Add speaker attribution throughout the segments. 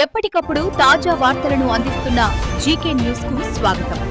Speaker 1: ఎప్పటికప్పుడు తాజా వార్తలను అందిస్తున్న జీకే న్యూస్ కు స్వాగతం.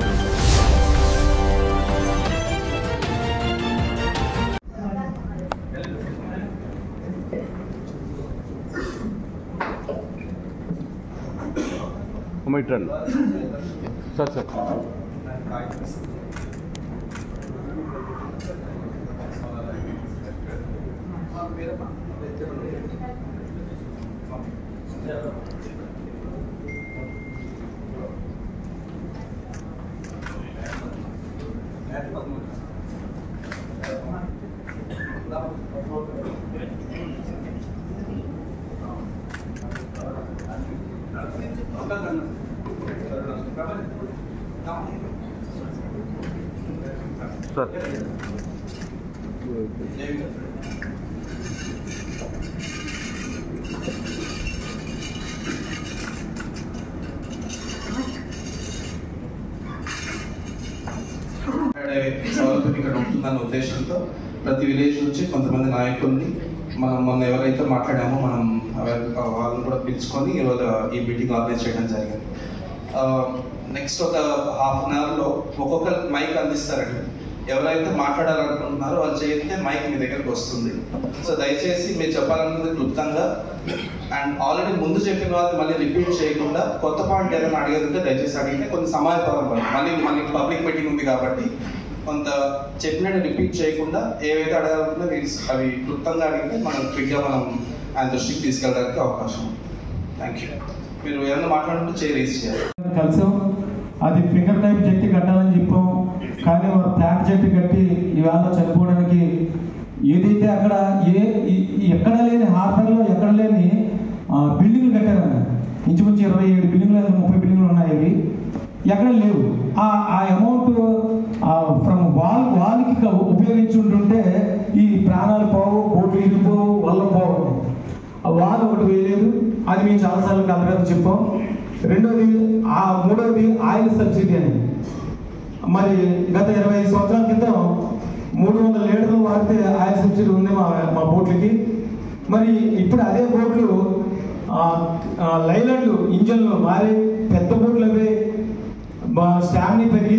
Speaker 2: సౌలభ్యం ఇక్కడ ఉంటుందన్న ఉద్దేశంతో ప్రతి విలేజ్ నుంచి కొంతమంది నాయకుల్ని మనం మొన్న ఎవరైతే మాట్లాడామో మనం వాళ్ళని కూడా పిలుచుకొని ఈరోజు ఈ మీటింగ్ ఆర్గనైజ్ చేయడం జరిగింది. నెక్స్ట్ ఒక హాఫ్ అన్ అవర్లో ఒక్కొక్క మైక్ అందిస్తారండి. ఎవరైతే మాట్లాడాలనుకుంటున్నారో వాళ్ళు చేస్తే మైక్ మీ దగ్గరకు వస్తుంది. సో దయచేసి మీరు చెప్పాలన్నది క్లుప్తంగా అండ్ ఆల్రెడీ ముందు చెప్పిన వాళ్ళు మళ్ళీ రిపీట్ చేయకుండా కొత్త పాయింట్ ఏదైనా అడిగేదంటే దయచేసి అడిగితే కొంత సమాయపరం మళ్ళీ పబ్లిక్ మీటింగ్ ఉంది కాబట్టి కొంత చెప్పినట్టు రిపీట్ చేయకుండా ఏవైతే అడగాలనుకుంటే అవి క్లుప్తంగా అడిగితే మనం క్విక్గా మనం ఆయన దృష్టికి తీసుకెళ్ళడానికి అవకాశం. Thank you. మీరు ఏమైనా మాట్లాడుకుంటే రేస్ చేయాలి.
Speaker 3: కలిసాం, అది ఫింగర్ టైప్ జట్టి కట్టాలని చెప్పాం, కానీ వారు ఫ్లాట్ జట్టి కట్టి ఇవాళ చనిపోవడానికి ఏదైతే అక్కడ ఎక్కడ లేని హార్బర్లో ఎక్కడ లేని బిల్డింగ్లు కట్టారన్న. ఇంచుమించు 27 బిల్డింగ్లు 30 బిల్డింగ్లు ఉన్నాయి, ఎక్కడ లేవు. ఆ అమౌంట్ ఫ్రమ్ వాళ్ళకి ఉపయోగించి ఉంటుంటే ఈ ప్రాణాలు పోవు, కోట్లు ఇరిగిపోవు, వల్ల పోవు. వాళ్ళు ఒకటి వేయలేదు, అది మేము చాలాసార్లు కలెక్టర్ చెప్పాం. రెండోది మూడోది ఆయిల్ సబ్సిడీ అనేది. మరి గత 25 సంవత్సరాల క్రితం 300 లీటర్లు వాడితే ఆయిల్ సబ్సిడీ ఉంది మా బోట్లకి. మరి ఇప్పుడు అదే బోట్లు లైలాండ్లు ఇంజన్లు మారి పెద్ద బోట్లు అవే స్టామినా పెరిగి